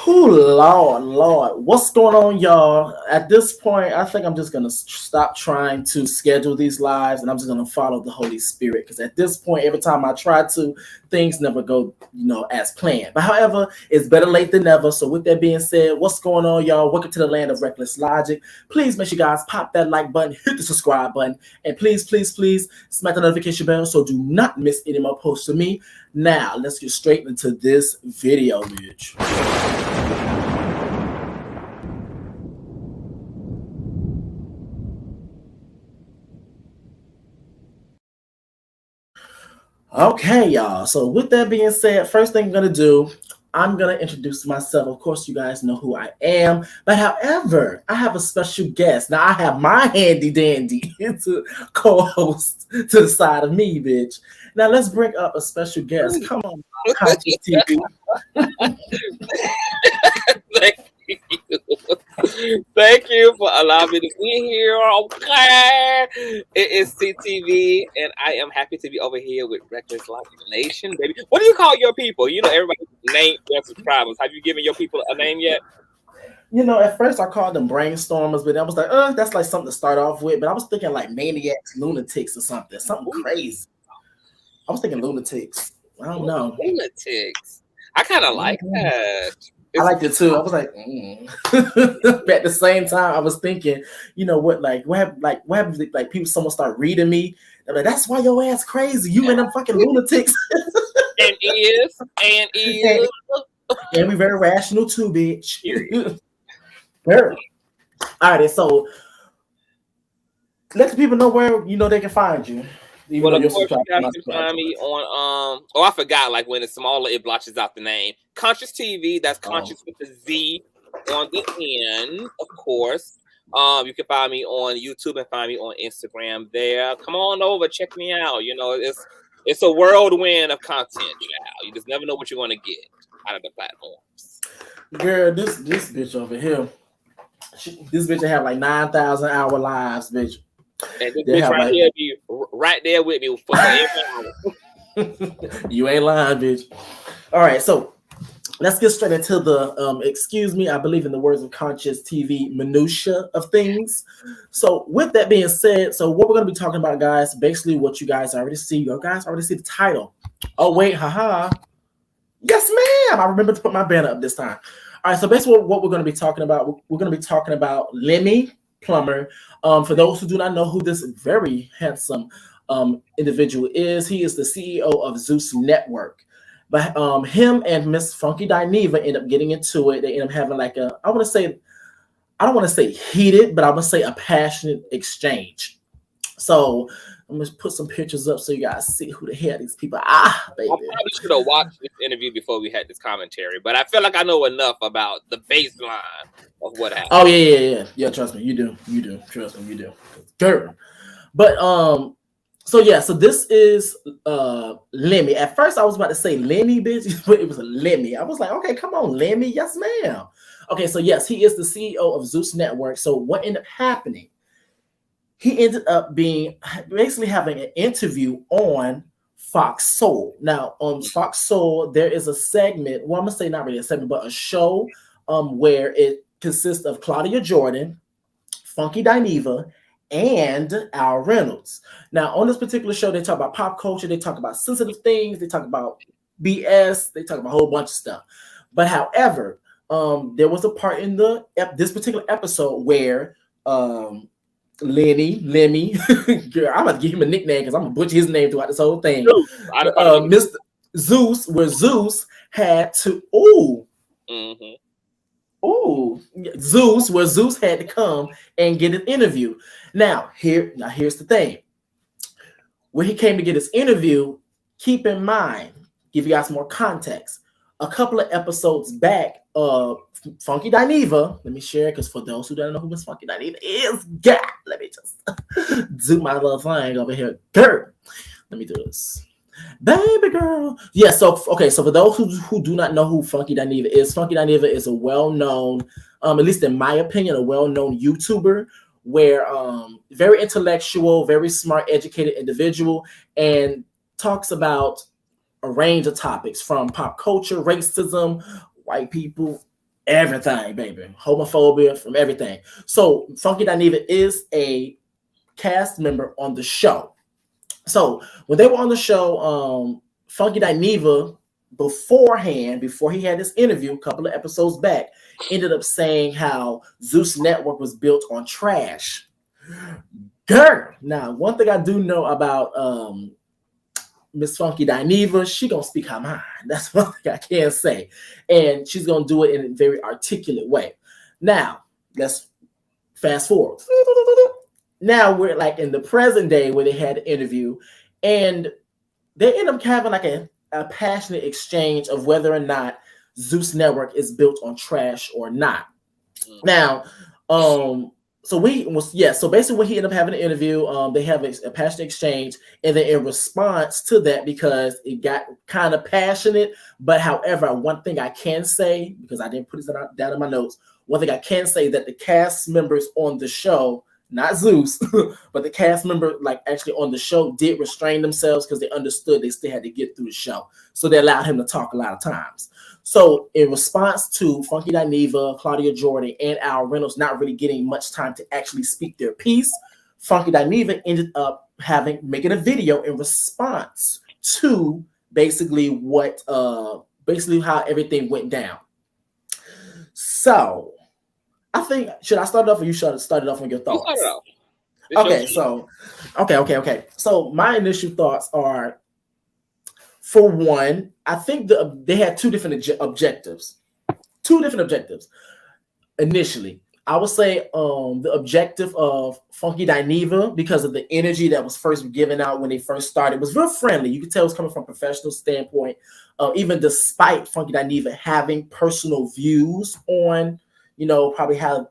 Oh, Lord. What's going on, y'all? At this point, I think I'm just going to stop trying to schedule these lives and I'm just going to follow the Holy Spirit. Because at this point, every time I try to, things never go, as planned. But however, it's better late than never. So with that being said, what's going on, y'all? Welcome to the land of reckless logic. Please make sure you guys pop that like button, hit the subscribe button, and please smack the notification bell so do not miss any more posts from me. Now, let's get straight into this video, bitch. Okay, y'all. So with that being said, first thing I'm gonna do, I'm gonna introduce myself. Of course, you guys know who I am, but however, I have a special guest. Now I have my handy dandy to co-host to the side of me, bitch. Now let's bring up a special guest. Come on, Conscious TV. Thank you. Thank you for allowing me to be here. Okay. It is CTV, and I am happy to be over here with Reckless Logic Nation, baby. What do you call your people? Everybody name their subscribers. Have you given your people a name yet? At first I called them brainstormers, but I was like, that's like something to start off with. But I was thinking like maniacs, lunatics, or something crazy. I was thinking lunatics. I don't know. Lunatics. I kind of like that. I liked it too. I was like, but at the same time, I was thinking, what happens if, like, someone start reading me? They're like, that's why your ass crazy. You and them fucking lunatics. and we very rational too, bitch. Very. All right, so let the people know where they can find you. Well, of course, you have to find me on I forgot, like when it's smaller, it blotches out the name. Conscious TV, that's Conscious with the Z on the end, of course. You can find me on YouTube and find me on Instagram there. Come on over, check me out. It's a whirlwind of content, child. You just never know what you're gonna get out of the platforms. Girl, this bitch over here, this bitch have like 9,000 hour lives, bitch. And this bitch right here be right there with me for every hour. You ain't lying, bitch. All right, so let's get straight into the excuse me, I believe in the words of Conscious TV, minutia of things. So with that being said, so what we're gonna be talking about, guys, basically what you guys already see. You guys already see the title. Oh wait, haha. Yes, ma'am. I remember to put my banner up this time. All right, so basically what we're gonna be talking about, we're gonna be talking about Lemmie, Plummer. For those who do not know who this very handsome individual is, he is the CEO of Zeus Network. But him and Miss Funky Dineva end up getting into it. They end up having like I don't want to say heated, but I'm gonna say a passionate exchange. So I'm gonna put some pictures up so you guys see who the hell these people are. Baby. I probably should have watched this interview before we had this commentary, but I feel like I know enough about the baseline of what happened. Oh yeah. Trust me, you do. Trust me, you do. Girl. But so this is Lemmie. At first I was about to say Lemmie, bitch, but it was a Lemmie. I was like, okay, come on, Lemmie. Yes, ma'am. Okay, so yes, he is the CEO of Zeus Network. So what ended up happening? He ended up basically having an interview on Fox Soul. Now, on Fox Soul, there is a segment, well, I'm going to say not really a segment, but a show where it consists of Claudia Jordan, Funky Dineva, and Al Reynolds. Now, on this particular show, they talk about pop culture, they talk about sensitive things, they talk about BS, they talk about a whole bunch of stuff. But however, there was a part in this particular episode where Lemmie, girl, I'm about to give him a nickname because I'm gonna butcher his name throughout this whole thing. Mr. Zeus, where Zeus had to Zeus, where Zeus had to come and get an interview. Now here's the thing. When he came to get his interview, keep in mind, give you guys more context. A couple of episodes back, Funky Dineva, let me share because for those who don't know who Miss Funky Dineva is, God, let me just do my little thing over here. Girl, let me do this. Baby girl. Yeah, so for those who do not know who Funky Dineva is a well-known, at least in my opinion, a well-known YouTuber where very intellectual, very smart, educated individual, and talks about a range of topics from pop culture, racism, white people, everything, baby. Homophobia from everything. So Funky Dineva is a cast member on the show. So when they were on the show, Funky Dineva beforehand, before he had this interview a couple of episodes back, ended up saying how Zeus Network was built on trash. Girl, now one thing I do know about Miss Funky Dineva, she gonna speak her mind. That's one thing I can say, and she's gonna do it in a very articulate way. Now let's fast forward. Now we're like in the present day where they had an interview, and they end up having like a passionate exchange of whether or not Zeus Network is built on trash or not. Now, so basically when he ended up having an interview, they have a passionate exchange, and then in response to that, because it got kind of passionate, but however, one thing I can say, because I didn't put it down in my notes, one thing I can say that the cast members on the show, not Zeus, but the cast member like actually on the show did restrain themselves because they understood they still had to get through the show. So they allowed him to talk a lot of times. So in response to Funky Dineva, Claudia Jordan, and Al Reynolds not really getting much time to actually speak their piece, Funky Dineva ended up making a video in response to basically how everything went down. So I think, should I start it off or you should start it off on your thoughts? You start it off. Okay. So my initial thoughts are, for one, I think they had two different objectives. Initially, I would say the objective of Funky Dineva, because of the energy that was first given out when they first started, was real friendly. You could tell it was coming from a professional standpoint, even despite Funky Dineva having personal views on, probably how,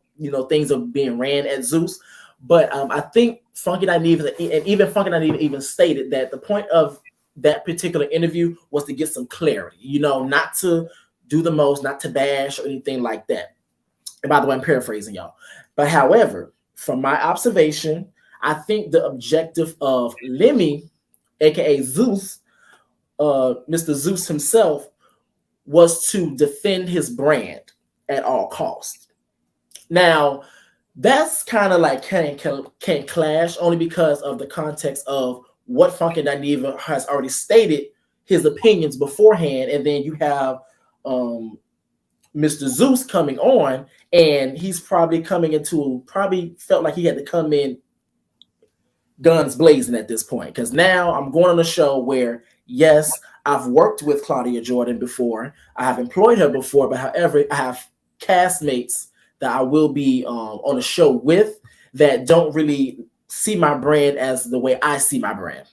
things are being ran at Zeus. But I think Funky Dineva, and even Funky Dineva even stated that the point of that particular interview was to get some clarity, not to do the most, not to bash or anything like that. And by the way, I'm paraphrasing y'all. But however, from my observation, I think the objective of Lemmie, aka Zeus, Mr. Zeus himself, was to defend his brand at all costs. Now, that's kind of like can clash only because of the context of what Funky Dineva has already stated his opinions beforehand, and then you have Mr. Zeus coming on, and he's probably felt like he had to come in guns blazing at this point, because now I'm going on a show where, yes, I've worked with Claudia Jordan before, I have employed her before, but however, I have castmates that I will be on a show with that don't really see my brand as the way I see my brand.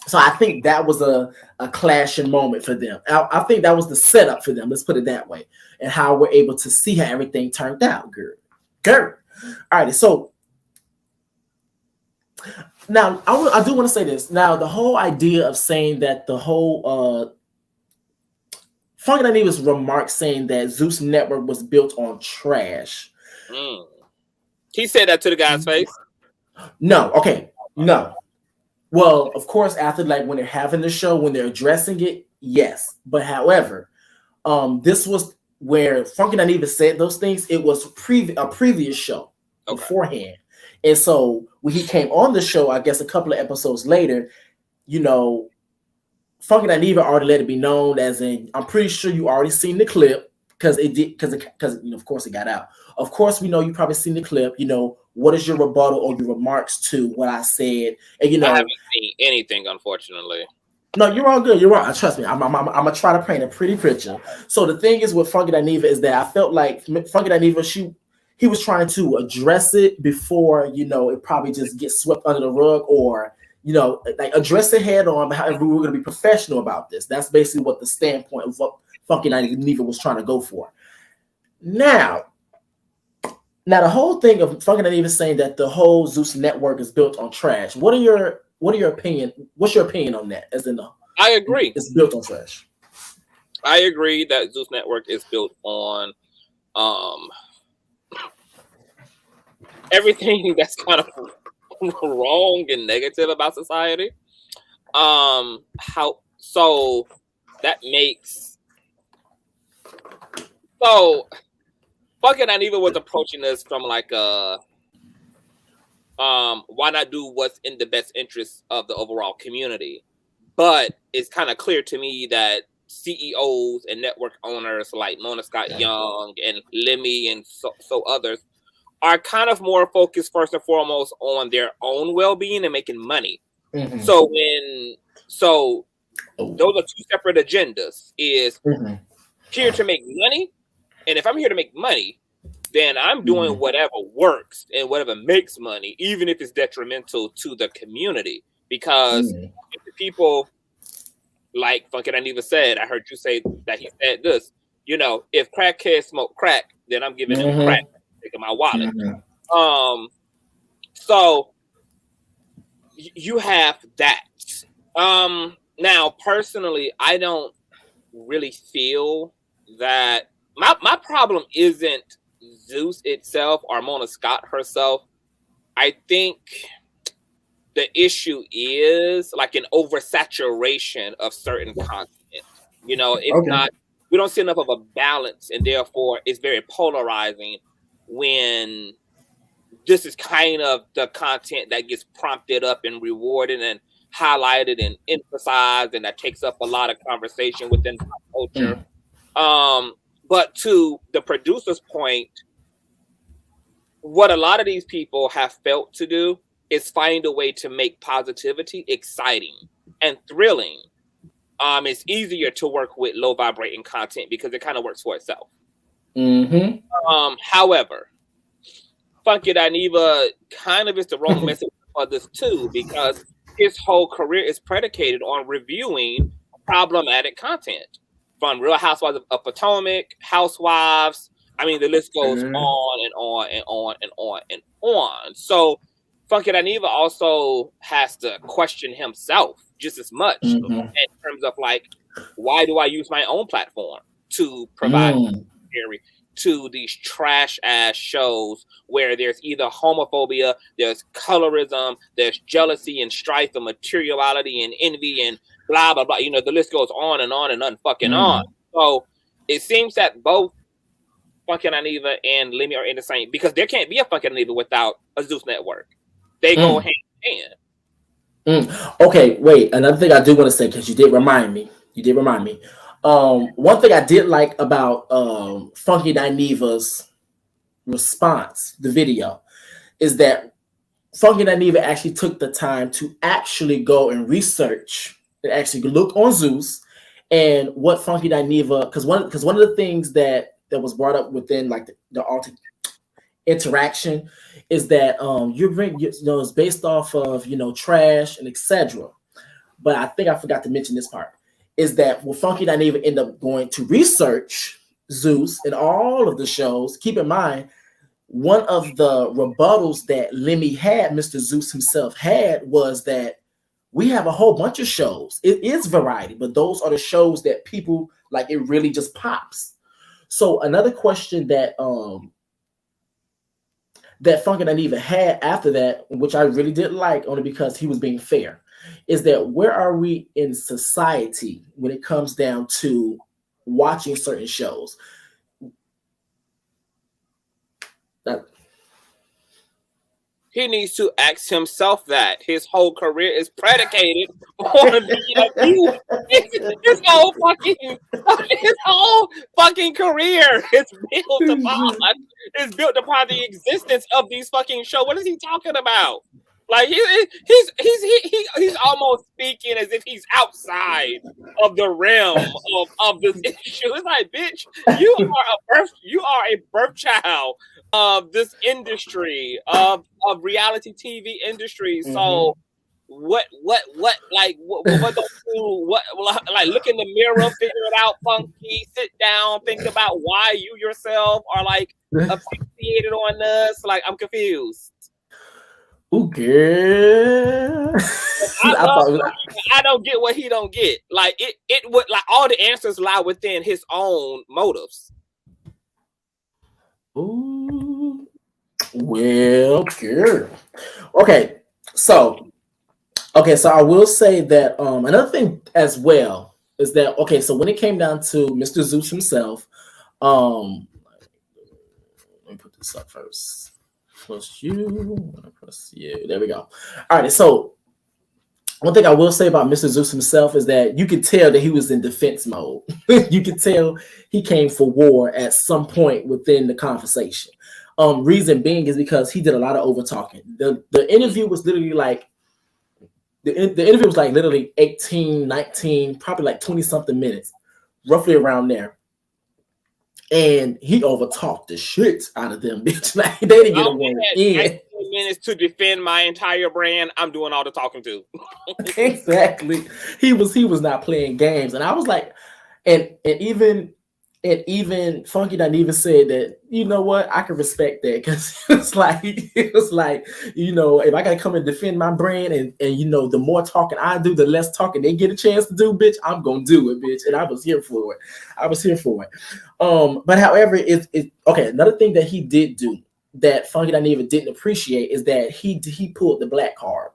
So I think that was a clashing moment for them. I think that was the setup for them. Let's put it that way. And how we're able to see how everything turned out. Good. All right. So now I do want to say this. Now, the whole idea of saying that the whole Funky Dineva's remark saying that Zeus Network was built on trash. He said that to the guy's face? No. Okay. No. Well, of course, after like when they're having the show, when they're addressing it, yes. But however, this was where Funky Dineva said those things. It was a previous show beforehand. And so when he came on the show, I guess a couple of episodes later, Funky Dineva already let it be known, as in, I'm pretty sure you already seen the clip, because of course it got out. Of course, we know you probably seen the clip. What is your rebuttal or your remarks to what I said? And I haven't seen anything, unfortunately. No, you're all good. You're all. Trust me. I'm gonna try to paint a pretty picture. So the thing is with Funky Dineva is that I felt like Funky Dineva, he was trying to address it before it probably just gets swept under the rug, or like address it head on. But however, we're gonna be professional about this. That's basically what the standpoint of what Funky Dineva was trying to go for. Now, the whole thing of Funky Dineva saying that the whole Zeus Network is built on trash. What are your opinion? What's your opinion on that? As in, I agree. It's built on trash. I agree that Zeus Network is built on everything that's kind of wrong and negative about society. Funky Dineva was approaching this from like why not do what's in the best interest of the overall community? But it's kind of clear to me that CEOs and network owners like Mona Scott Young and Lemmie and so others are kind of more focused first and foremost on their own well-being and making money. Mm-hmm. So those are two separate agendas. Is here to make money, and if I'm here to make money, then I'm doing whatever works and whatever makes money, even if it's detrimental to the community. Because if the people, like Funky Dineva said, I heard you say that he said this, you know, if crackheads smoke crack, then I'm giving them crack, taking my wallet. So you have that. Now, personally, I don't really feel that my problem isn't Zeus itself or Mona Scott herself. I think the issue is like an oversaturation of certain content. You know, it's not, we don't see enough of a balance, and therefore it's very polarizing when this is kind of the content that gets prompted up and rewarded and highlighted and emphasized, and that takes up a lot of conversation within pop culture. But to the producer's point, what a lot of these people have felt to do is find a way to make positivity exciting and thrilling. It's easier to work with low vibrating content because it kind of works for itself. However, Funky Dineva kind of is the wrong message for this too, because his whole career is predicated on reviewing problematic content. From Real Housewives of Potomac, Housewives, I mean, the list goes on and on and on and on and on. So Funky Dineva also has to question himself just as much in terms of like, why do I use my own platform to provide to these trash ass shows where there's either homophobia, there's colorism, there's jealousy and strife and materiality and envy and blah blah blah. You know, the list goes on and on and fucking on. So it seems that both Funky Dineva and Lemmie are in the same, because there can't be a Funky Dineva without a Zeus network. They go hand in hand. Okay, wait. Another thing I do want to say, because you did remind me. One thing I did like about Funky Dineva's response, the video, is that Funky Dineva actually took the time to actually go and research and actually look on Zeus and what Funky Dineva, because one of the things that was brought up within like the interaction is that it's based off of trash and etc. But I think I forgot to mention this part, is that Funky Dineva ended up going to research Zeus and all of the shows. Keep in mind, one of the rebuttals that Lemmie had, Mr. Zeus himself had, was that we have a whole bunch of shows. It is variety, but those are the shows that people like. It really just pops. So another question that that Funky Dineva had after that, which I really did like, only because he was being fair, is that where are we in society when it comes down to watching certain shows? He needs to ask himself that. His whole career is predicated on being abused. His whole fucking career is built upon the existence of these fucking shows. What is he talking about? Like he's almost speaking as if he's outside of the realm of this issue. It's like, bitch, you are a birth child of this industry of reality TV industry. So what like what don't you like look in the mirror, figure it out, Funky, sit down, think about why you yourself are like asphyxiated on this. Like, I'm confused. Okay. I don't get what he don't get. Like it would, like, all the answers lie within his own motives. Ooh. Well, sure. Okay, so I will say that another thing as well is that, okay, so when it came down to Mr. Zeus himself, this up first. Plus you. There we go. All right. So one thing I will say about Mr. Zeus himself is that you could tell that he was in defense mode. You could tell he came for war at some point within the conversation. Reason being is because he did a lot of over talking. The interview was literally like the interview was like literally 18, 19, probably like 20 something minutes, roughly around there. And he overtalked the shit out of them, bitch. Like they didn't get a word in. 19 minutes to defend my entire brand. I'm doing all the talking too. Exactly. He was not playing games, and I was like, and even Funky Dineva said that, you know what, I can respect that, because it was like, you know, if I gotta come and defend my brand, and you know, the more talking I do, the less talking they get a chance to do, bitch, I'm gonna do it, bitch. And I was here for it. But however, it's okay. Another thing that he did do that Funky Dineva didn't appreciate is that he pulled the black card.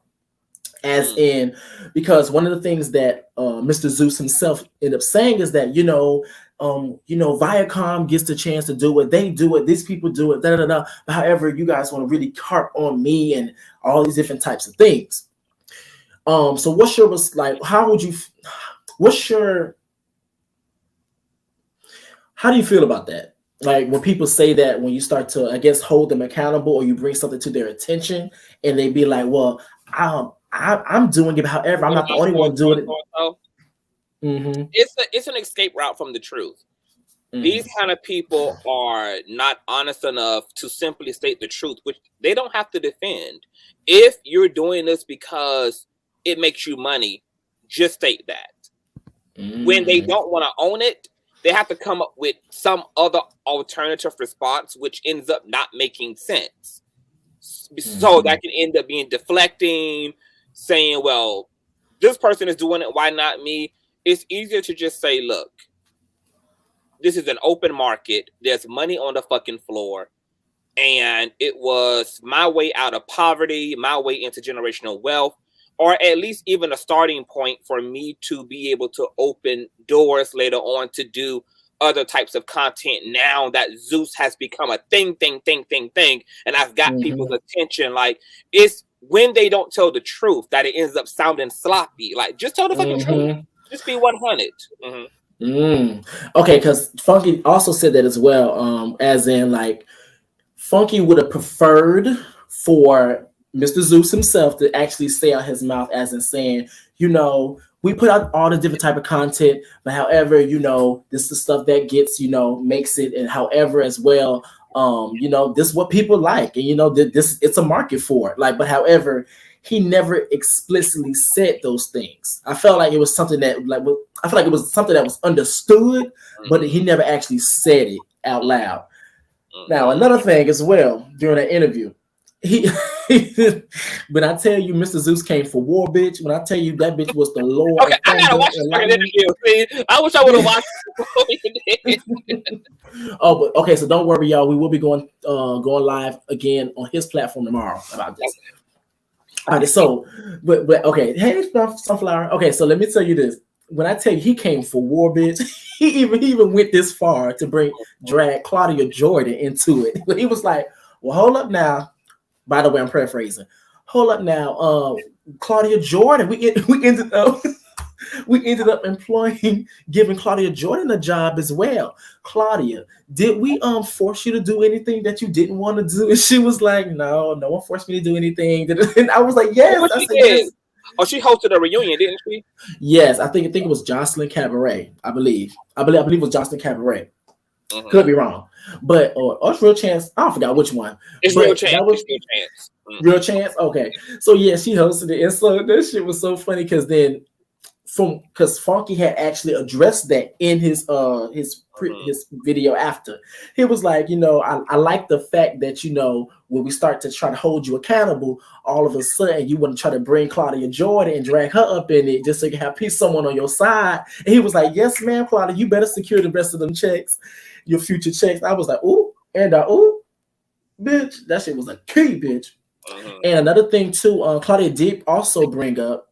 As in, because one of the things that Mr. Zeus himself ended up saying is that, you know, Viacom gets the chance to do it. They do it. These people do it. But however, you guys want to really harp on me and all these different types of things. So what's your like? How do you feel about that? Like when people say that, when you start to, I guess, hold them accountable, or you bring something to their attention, and they be like, well, I'm doing it. However, I'm not the only one doing it. Mm-hmm. It's an escape route from the truth. Mm-hmm. These kind of people are not honest enough to simply state the truth, which they don't have to defend. If you're doing this because it makes you money, just state that. Mm-hmm. When they don't want to own it, they have to come up with some other alternative response, which ends up not making sense. Mm-hmm. So that can end up being deflecting, saying, well, this person is doing it, why not me? It's easier to just say, look, this is an open market. There's money on the fucking floor. And it was my way out of poverty, my way into generational wealth, or at least even a starting point for me to be able to open doors later on to do other types of content now that Zeus has become a thing. And I've got people's attention. Like, it's when they don't tell the truth that it ends up sounding sloppy. Like, just tell the fucking truth. Just be 100. Okay, because Funky also said that as well. As in, like, Funky would have preferred for Mr. Zeus himself to actually say out his mouth, as in saying, you know, we put out all the different type of content, but however, you know, this is the stuff that gets, you know, makes it, and however as well, you know, this is what people like, and you know, this it's a market for it. Like, but however, he never explicitly said those things. I felt like it was something that, like, I feel like it was something that was understood, but he never actually said it out loud. Now, another thing as well, during that interview, when I tell you Mr. Zeus came for war, bitch, when I tell you that bitch was the Lord. Okay, I gotta watch this interview. See, I wish I would have watched it. Oh, but okay, so don't worry, y'all. We will be going live again on his platform tomorrow about this. All right, so, but okay, hey, Sunflower. Okay, so let me tell you this. When I tell you he came for war, bitch, he even went this far to drag Claudia Jordan into it. He was like, well, hold up now. By the way, I'm paraphrasing. Hold up now, Claudia Jordan. We ended up giving Claudia Jordan a job as well. Claudia, did we force you to do anything that you didn't want to do? And she was like, no one forced me to do anything. And I was like, yes. I said, yes. Oh, she hosted a reunion, didn't she? Yes, I think it was Jocelyn Cabaret. I believe it was Jocelyn Cabaret. Mm-hmm. Could be wrong, but or it's Real Chance. I forgot which one. It's Real Chance. That was Real Chance. Mm-hmm. Real Chance. Okay, so yeah, she hosted it, and so that shit was so funny because Funky had actually addressed that in his video after. He was like, you know, I like the fact that, you know, when we start to try to hold you accountable, all of a sudden you want to try to bring Claudia Jordan and drag her up in it just so you can have someone on your side. And he was like, yes, ma'am, Claudia, you better secure the rest of them checks, your future checks. I was like, ooh, and bitch, that shit was a key, bitch. Mm-hmm. And another thing too, Claudia did also bring up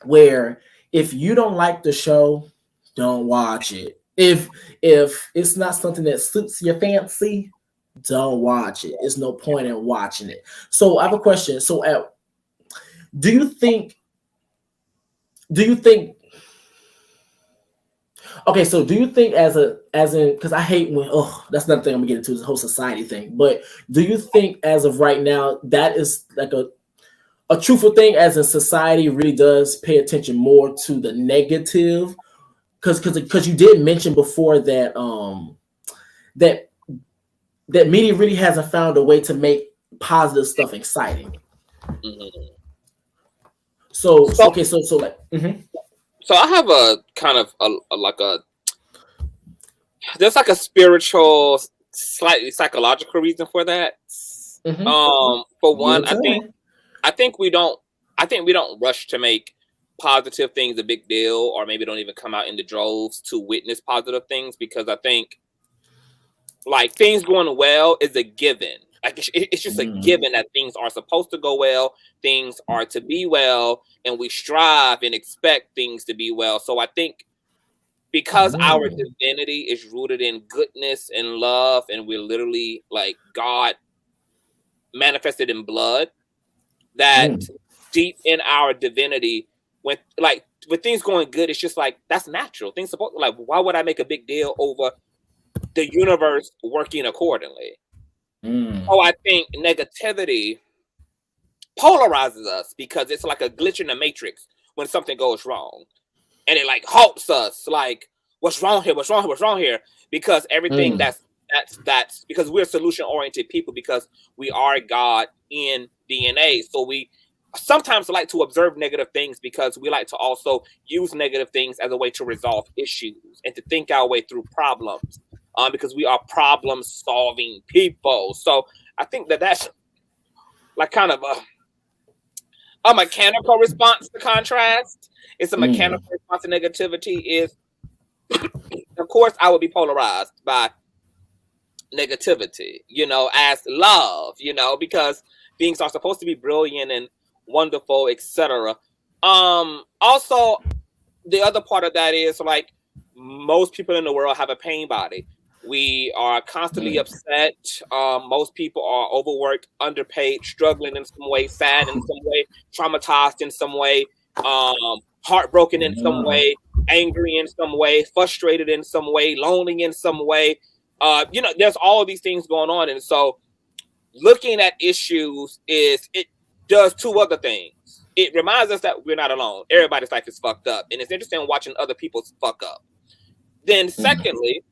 where if you don't like the show, don't watch it. If it's not something that suits your fancy, don't watch it. It's no point in watching it. So I have a question. So do you think okay, so do you think as in because I hate when that's another thing I'm gonna get into, this whole society thing. But do you think as of right now that is like a truthful thing, as in society really does pay attention more to the negative? Because you did mention before that that media really hasn't found a way to make positive stuff exciting. Mm-hmm. So okay, so like so I have a kind of there's like a spiritual, slightly psychological reason for that. For one, I think we don't rush to make positive things a big deal, or maybe don't even come out in the droves to witness positive things, because I think like things going well is a given. Like it's just a given that things are supposed to go well, things are to be well, and we strive and expect things to be well. So I think because our divinity is rooted in goodness and love, and we're literally like God manifested in blood, that deep in our divinity, when with things going good, it's just like that's natural. Things supposed like, why would I make a big deal over the universe working accordingly? Oh, I think negativity polarizes us because it's like a glitch in the matrix when something goes wrong, and it like halts us. Like, what's wrong here? What's wrong here? What's wrong here? Because everything that's because we're solution oriented people, because we are God in DNA. So we sometimes like to observe negative things because we like to also use negative things as a way to resolve issues and to think our way through problems. Because we are problem solving people. So I think that's like kind of a mechanical response to contrast. It's a mechanical response to negativity. Is of course I would be polarized by negativity, as love, because things are supposed to be brilliant and wonderful, etc. Also, the other part of that is like most people in the world have a pain body. We are constantly upset. Most people are overworked, underpaid, struggling in some way, sad in some way, traumatized in some way, heartbroken in some way, angry in some way, frustrated in some way, lonely in some way. There's all of these things going on. And so looking at issues it does two other things. It reminds us that we're not alone. Everybody's life is fucked up. And it's interesting watching other people's fuck up. Then secondly,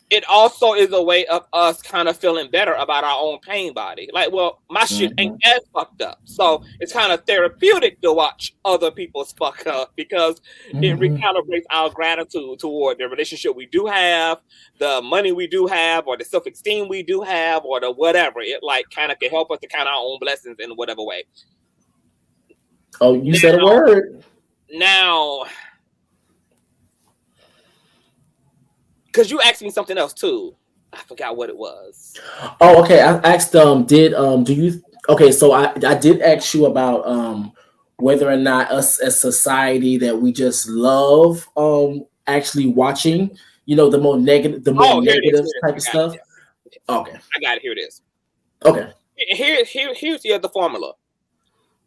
it also is a way of us kind of feeling better about our own pain body. Like, well, my shit ain't as fucked up. So it's kind of therapeutic to watch other people's fuck up, because it recalibrates our gratitude toward the relationship we do have, the money we do have, or the self-esteem we do have, or the whatever. It like kind of can help us to count our own blessings in whatever way. Oh, you said a word. Now, because you asked me something else too. I forgot what it was. Oh, okay. I asked do you okay, so I did ask you about whether or not us as society that we just love actually watching, the more negative type of stuff. Okay. I got it. Here it is. Okay. Here's the other formula.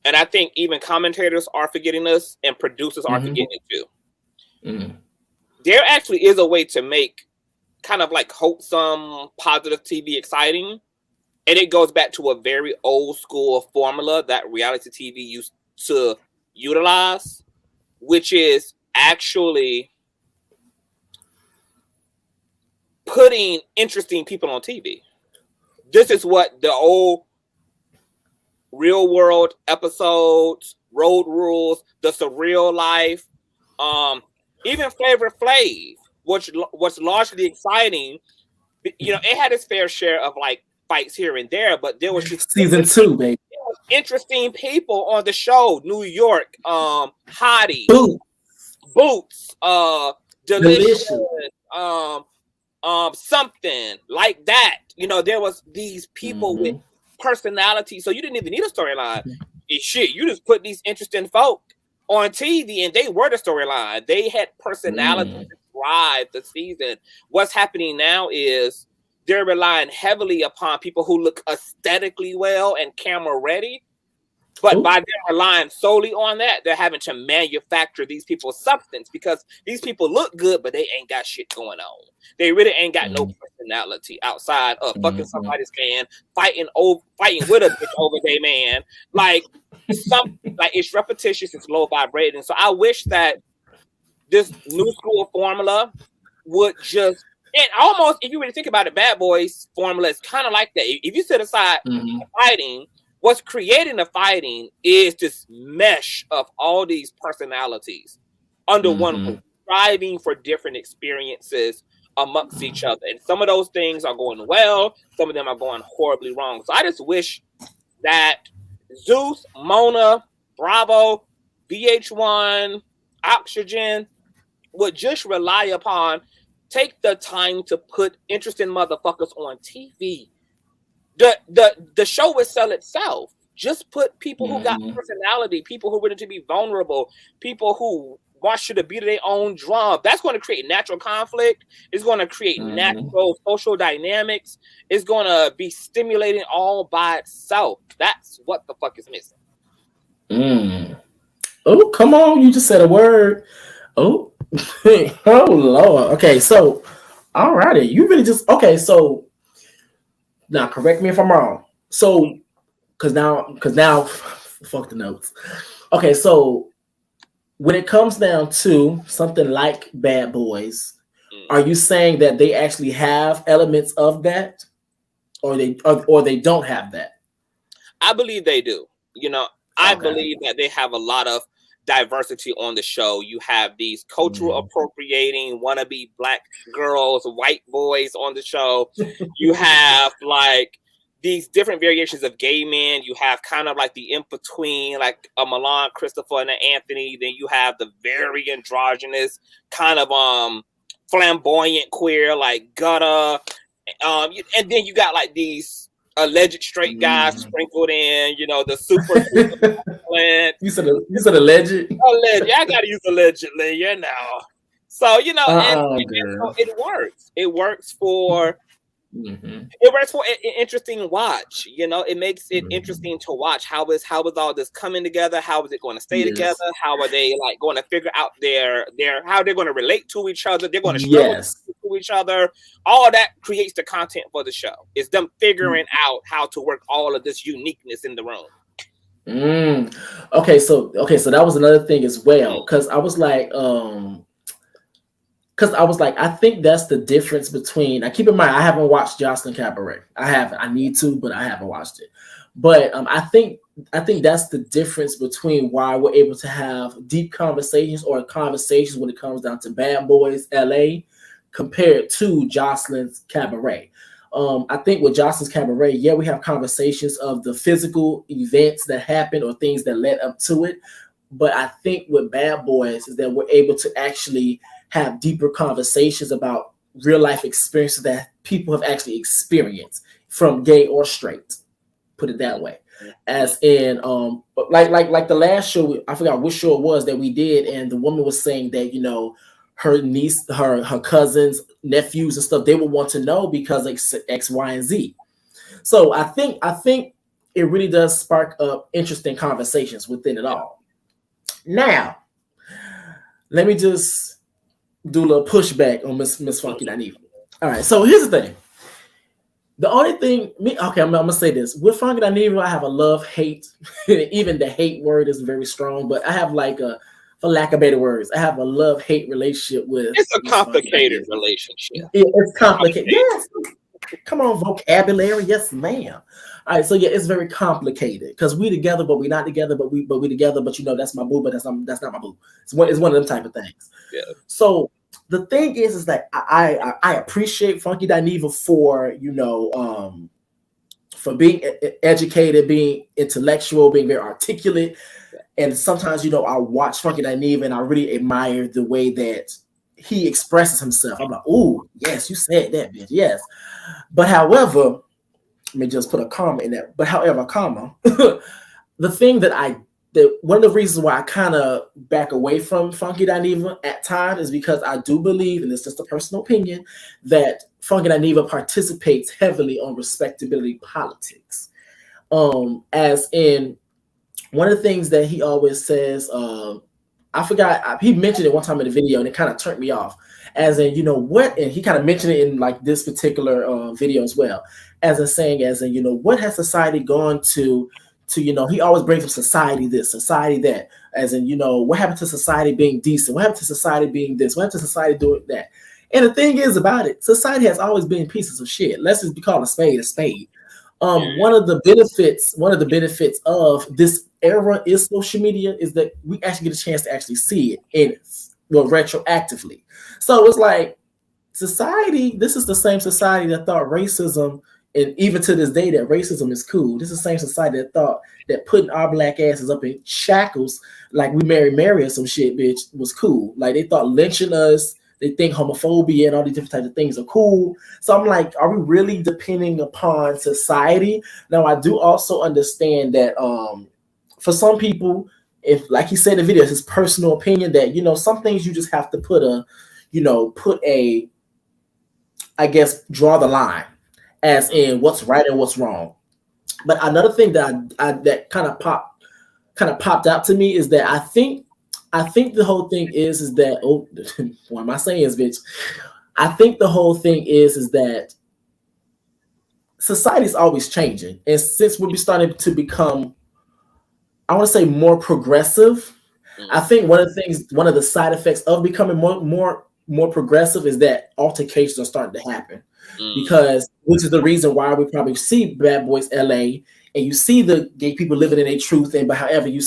And I think even commentators are forgetting this, and producers are forgetting it too. There actually is a way to make kind of like wholesome, positive TV exciting. And it goes back to a very old school formula that reality TV used to utilize, which is actually putting interesting people on TV. This is what the old Real World episodes, Road Rules, The Surreal Life, even Flavor Flav, which was largely exciting. It had its fair share of like fights here and there, but there was just season 2, baby. Interesting people on the show. New York, Hottie, Boots, Delicious, something like that. There was these people with personality, so you didn't even need a storyline. Shit, you just put these interesting folk on TV, and they were the storyline. They had personality, thrive the season. What's happening now is they're relying heavily upon people who look aesthetically well and camera ready. But by them relying solely on that, they're having to manufacture these people's substance because these people look good, but they ain't got shit going on. They really ain't got no personality outside of fucking somebody's man, fighting with a bitch over their man. Like it's repetitious, it's low vibrating. So I wish that this new school formula would just, and almost, if you really think about it, Bad Boys formula is kind of like that. If you set aside fighting, what's creating the fighting is this mesh of all these personalities under one roof, striving for different experiences amongst each other. And some of those things are going well, some of them are going horribly wrong. So I just wish that Zeus, Mona, Bravo, VH1, Oxygen would just rely upon, take the time to put interesting motherfuckers on TV. The show will sell itself. Just put people who got personality, people who are willing to be vulnerable, people who want you to beat their own drum. That's going to create natural conflict. It's going to create natural social dynamics. It's going to be stimulating all by itself. That's what the fuck is missing. Oh, come on. You just said a word. Oh, oh, Lord. Okay, so, all righty. You really just, okay, so, now correct me if I'm wrong. So, because now, fuck the notes. Okay, so, when it comes down to something like Bad Boys, are you saying that they actually have elements of that, or they don't have that? I believe they do. I believe that they have a lot of diversity on the show. You have these cultural appropriating wannabe black girls, white boys on the show. You have like these different variations of gay men. You have kind of like the in-between, like a Milan, Christopher, and an Anthony. Then you have the very androgynous, kind of flamboyant queer, like Gutter. And then you got like these alleged straight guys sprinkled in, the super you said alleged? Alleged. I gotta use allegedly, So, and so it works. It works for it works for an interesting watch. It makes it interesting to watch. How is all this coming together? How is it going to stay together? How are they like going to figure out their how they're going to relate to each other? They're going to struggle to each other. All that creates the content for the show. It's them figuring out how to work all of this uniqueness in the room. Okay, so that was another thing as well, because I was like, I think that's the difference between. Now, keep in mind, I haven't watched Jocelyn Cabaret. I need to, but I haven't watched it. But I think that's the difference between why we're able to have deep conversations or conversations when it comes down to Bad Boys LA compared to Jocelyn's Cabaret. I think with Jocelyn's Cabaret, we have conversations of the physical events that happen or things that led up to it. But I think with Bad Boys is that we're able to actually have deeper conversations about real life experiences that people have actually experienced, from gay or straight. Put it that way. As in, like the last show, I forgot which show it was that we did, and the woman was saying that her niece, her cousins, nephews, and stuff, they would want to know because like X, Y, and Z. So I think it really does spark up interesting conversations within it all. Now, let me just do a little pushback on Miss Funky Dineva. All right, so here's the thing. The only thing, I'm gonna say this. With Funky Dineva, I have a love-hate. Even the hate word is very strong, but I have for lack of better words, I have a love-hate relationship with. It's a complicated relationship. It's complicated. Yes. Come on, vocabulary. Yes, ma'am. All right, so it's very complicated because we together, but we not together, but we together, but that's my boo, but that's not my boo. It's one of them type of things. Yeah. So the thing is that I appreciate Funky Dineva for for being educated, being intellectual, being very articulate, and sometimes I watch Funky Dineva and I really admire the way that he expresses himself. I'm like, oh yes, you said that, bitch. Yes, but however. Let me just put a comma in there. But however, the thing that I one of the reasons why I kind of back away from Funky Dineva at times is because I do believe, and it's just a personal opinion, that Funky Dineva participates heavily on respectability politics. As in one of the things that he always says, I forgot, he mentioned it one time in the video and it kind of turned me off. As in, what, and he kind of mentioned it in like this particular video as well, as in saying, as in, what has society gone to, he always brings up society this, society that, as in, what happened to society being decent? What happened to society being this? What happened to society doing that? And the thing is about it, society has always been pieces of shit. Let's just be called a spade a spade. One of the benefits of this era is social media is that we actually get a chance to actually see it retroactively. So it's like society, this is the same society that thought racism, and even to this day that racism is cool. This is the same society that thought that putting our black asses up in shackles like we Mary or some shit, bitch, was cool. Like they thought lynching us, they think homophobia and all these different types of things are cool. So I'm like, are we really depending upon society? Now, I do also understand that for some people, if like he said in the video, it's his personal opinion that, some things you just have to put a, I guess, draw the line as in what's right and what's wrong. But another thing that that kind of popped out to me is that I think the whole thing is that, oh, what am I saying, bitch? I think the whole thing is that society is always changing, and since we're starting to become, I want to say, more progressive, I think one of the side effects of becoming more progressive is that altercations are starting to happen, because which is the reason why we probably see Bad Boys LA. And you see the gay people living in their truth, and but however you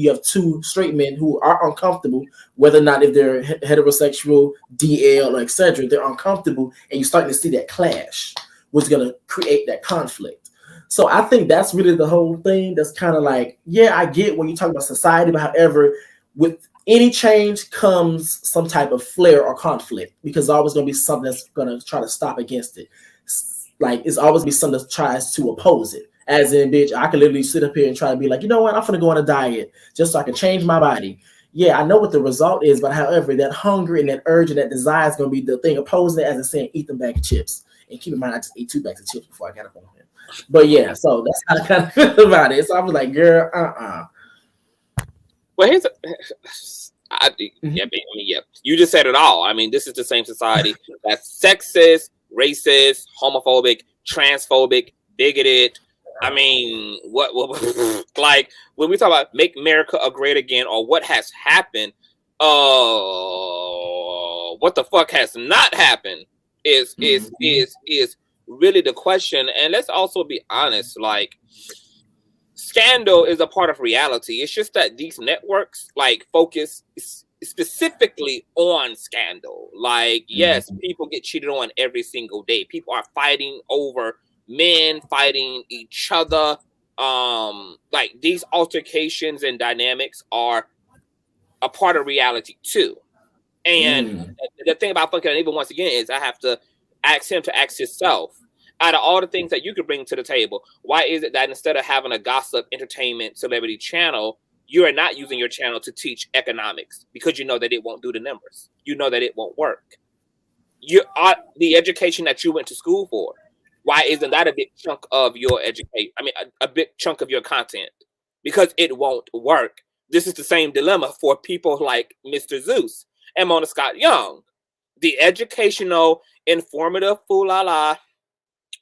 have two straight men who are uncomfortable, whether or not if they're heterosexual, DL, or etc., they're uncomfortable, and you're starting to see that clash, which is going to create that conflict. So I think that's really the whole thing. That's kind of like, yeah, I get when you talk about society, but however, with any change comes some type of flare or conflict, because there's always going to be something that's going to try to stop against it. Like it's always be something that tries to oppose it. As in, bitch, I can literally sit up here and try to be like, you know what, I'm gonna go on a diet just so I can change my body. Yeah, I know what the result is, but however, that hunger and that urge and that desire is gonna be the thing opposing it, as in saying, eat them bag of chips. And keep in mind, I just ate 2 bags of chips before I got up on here. But yeah, so that's how I kind of feel about it. So I was like, girl, Well, yeah, you just said it all. I mean, this is the same society that's sexist, racist, homophobic, transphobic, bigoted. I mean, what like when we talk about make America great again, or what has happened, what the fuck has not happened is really the question. And let's also be honest, like scandal is a part of reality. It's just that these networks like focus specifically on scandal. Like, yes, people get cheated on every single day. People are fighting over men, fighting each other. Like these altercations and dynamics are a part of reality too. And the thing about Funky Dineva, once again, is I have to ask him to ask himself, out of all the things that you could bring to the table, why is it that instead of having a gossip, entertainment, celebrity channel, you are not using your channel to teach economics, because you know that it won't do the numbers. You know that it won't work. You are the education that you went to school for. Why isn't that a big chunk of your education? I mean, a big chunk of your content, because it won't work. This is the same dilemma for people like Mr. Zeus and Mona Scott Young. The educational, informative fool-la-la,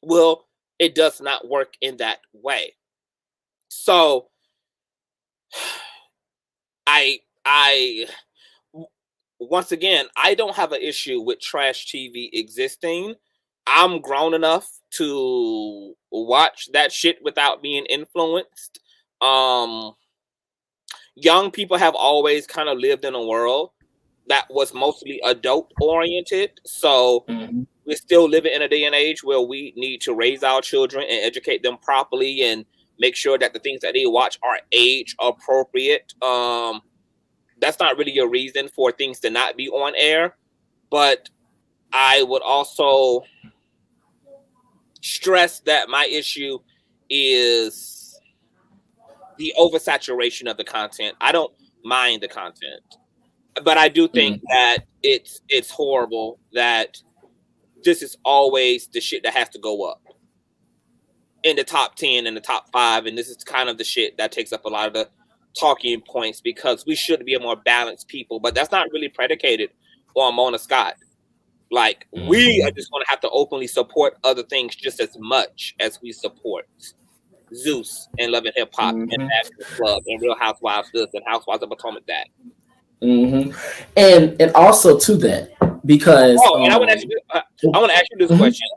well, it does not work in that way. So I once again, I don't have an issue with trash TV existing. I'm grown enough to watch that shit without being influenced. Young people have always kind of lived in a world that was mostly adult oriented. So we're still living in a day and age where we need to raise our children and educate them properly and make sure that the things that they watch are age appropriate. That's not really a reason for things to not be on air, but I would also stress that my issue is the oversaturation of the content. I don't mind the content, but I do think that it's horrible that this is always the shit that has to go up in the top 10 and the top 5, and this is kind of the shit that takes up a lot of the talking points, because we should be a more balanced people, but that's not really predicated on Mona Scott. Like, we are just going to have to openly support other things just as much as we support Zeus and Love and Hip Hop and Bad Club and Real Housewives this and Housewives of Potomac that. And also to that, because and I want to ask you this question.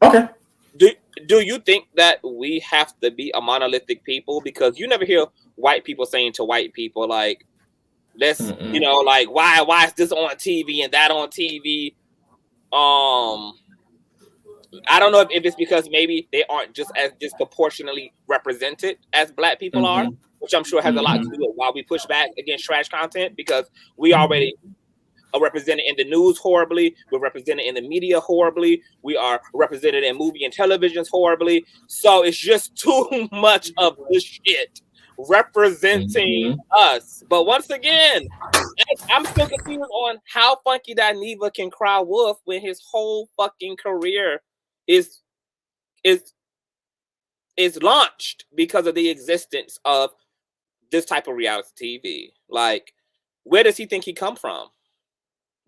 Okay. Do you think that we have to be a monolithic people? Because you never hear white people saying to white people, like, let's, you know, like, why is this on TV and that on TV? I don't know if it's because maybe they aren't just as disproportionately represented as Black people are, which I'm sure has a lot to do with why we push back against trash content, because we already are represented in the news horribly. We're represented in the media horribly. We are represented in movie and televisions horribly. So it's just too much of this shit representing us. But once again, I'm still confused on how Funky Dineva can cry wolf when his whole fucking career is launched because of the existence of this type of reality TV. Like, where does he think he come from?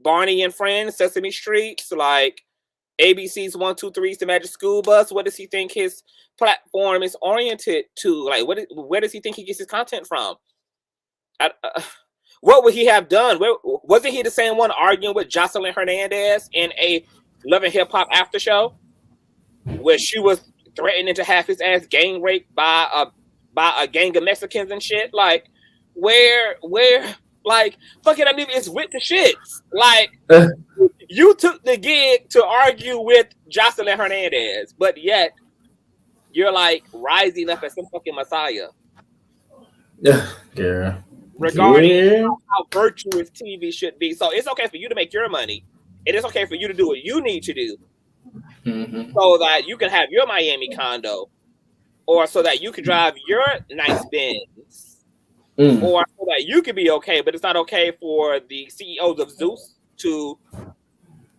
Barney and Friends, Sesame Street, like ABC's 1, 2, 3's The Magic School Bus. What does he think his platform is oriented to? Like, where does he think he gets his content from? What would he have done? Wasn't he the same one arguing with Jocelyn Hernandez in a Love and Hip Hop after show, where she was threatening to have his ass gang raped by a gang of Mexicans and shit? Like, where? Like, fucking, I mean, it's with the shits. Like, you took the gig to argue with Jocelyn Hernandez, but yet you're like rising up as some fucking messiah. Yeah. Regarding how virtuous TV should be. So it's okay for you to make your money. It is okay for you to do what you need to do, so that you can have your Miami condo, or so that you can drive your nice Benz. Or so that you could be okay, but it's not okay for the CEOs of Zeus to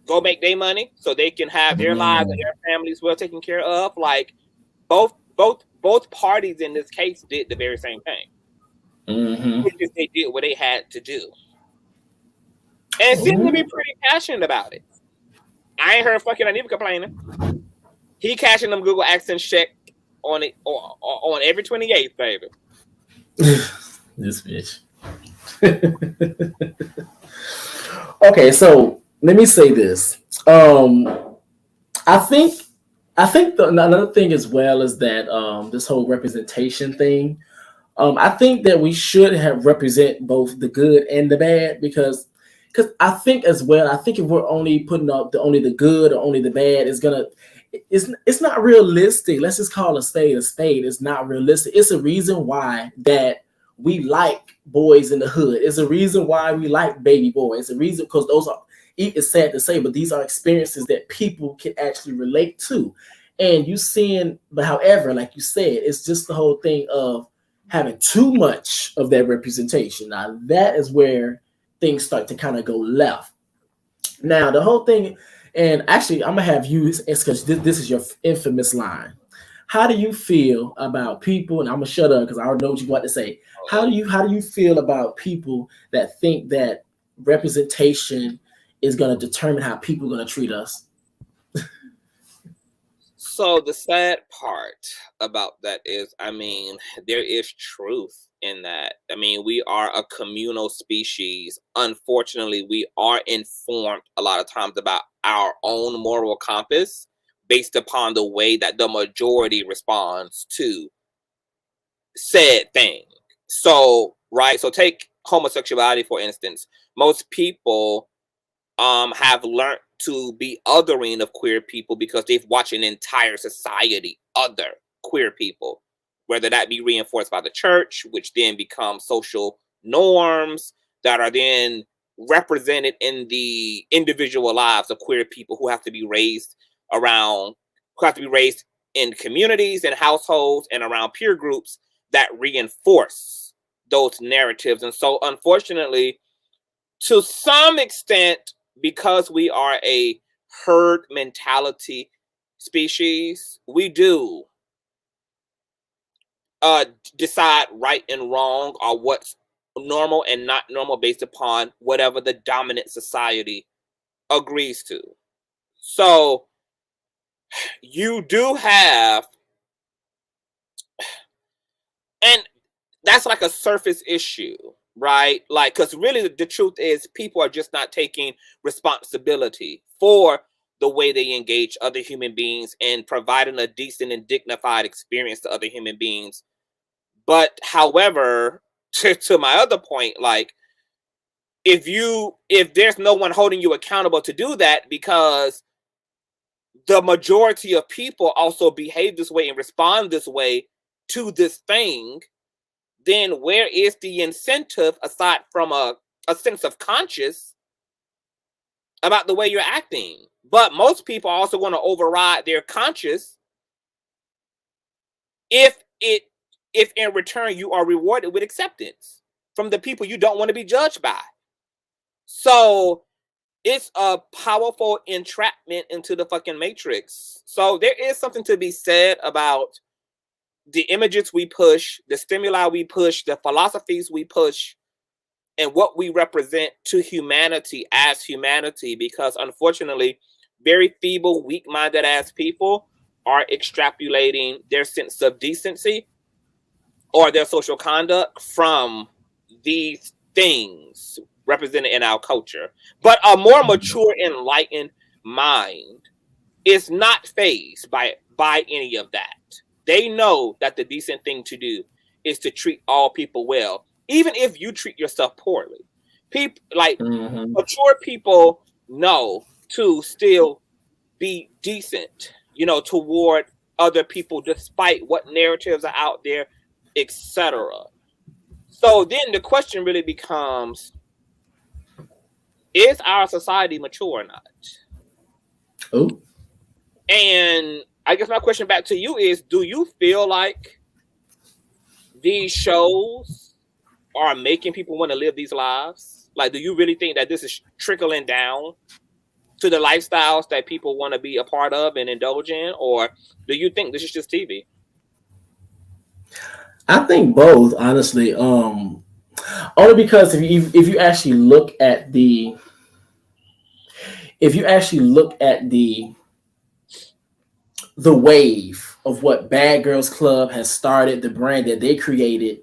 go make their money so they can have their lives and their families well taken care of. Like, both parties in this case did the very same thing. Because they did what they had to do, and seemed to be pretty passionate about it. I ain't heard fucking Dineva complaining. He cashing them Google AdSense check on it on every 28th, baby. This bitch. Okay, so let me say this. I think another thing as well is that this whole representation thing. I think that we should have represent both the good and the bad, because I think as well. I think if we're only putting up only the good or only the bad, it's not realistic. Let's just call a spade a spade. It's not realistic. It's a reason why that we like Boys in the Hood. It's a reason why we like Baby Boy. It's a reason, because those are, it's sad to say, but these are experiences that people can actually relate to. And you seeing, but however, like you said, it's just the whole thing of having too much of that representation. Now that is where things start to kind of go left. Now the whole thing, and actually I'm gonna have you, because this is your infamous line. How do you feel about people? And I'm gonna shut up because I already know what you want to say. How do you feel about people that think that representation is gonna determine how people are gonna treat us? So the sad part about that is, I mean, there is truth in that. I mean, we are a communal species. Unfortunately, we are informed a lot of times about our own moral compass based upon the way that the majority responds to said thing. So, right, so take homosexuality, for instance. Most people have learned to be othering of queer people because they've watched an entire society other queer people, whether that be reinforced by the church, which then become social norms that are then represented in the individual lives of queer people who have to be raised in communities and households and around peer groups that reinforce those narratives. And so, unfortunately, to some extent, because we are a herd mentality species, we do decide right and wrong, or what's normal and not normal based upon whatever the dominant society agrees to. So you do have, and that's like a surface issue, right? Like, because really the truth is people are just not taking responsibility for the way they engage other human beings and providing a decent and dignified experience to other human beings. But however, to my other point, like, if there's no one holding you accountable to do that, because the majority of people also behave this way and respond this way to this thing, then where is the incentive, aside from a sense of conscience about the way you're acting? But most people are also going to override their conscience if in return you are rewarded with acceptance from the people you don't want to be judged by. So it's a powerful entrapment into the fucking matrix. So there is something to be said about the images we push, the stimuli we push, the philosophies we push, and what we represent to humanity as humanity, because unfortunately, very feeble, weak-minded ass people are extrapolating their sense of decency or their social conduct from these things represented in our culture. But a more mature, enlightened mind is not fazed by any of that. They know that the decent thing to do is to treat all people well, even if you treat yourself poorly. People like mature people know to still be decent, toward other people, despite what narratives are out there, etc. So then the question really becomes, is our society mature or not? Oh. And I guess my question back to you is, do you feel like these shows are making people want to live these lives? Like, do you really think that this is trickling down to the lifestyles that people want to be a part of and indulge in? Or do you think this is just TV? I think both, honestly. Only because if you actually look at the wave of what Bad Girls Club has started, the brand that they created,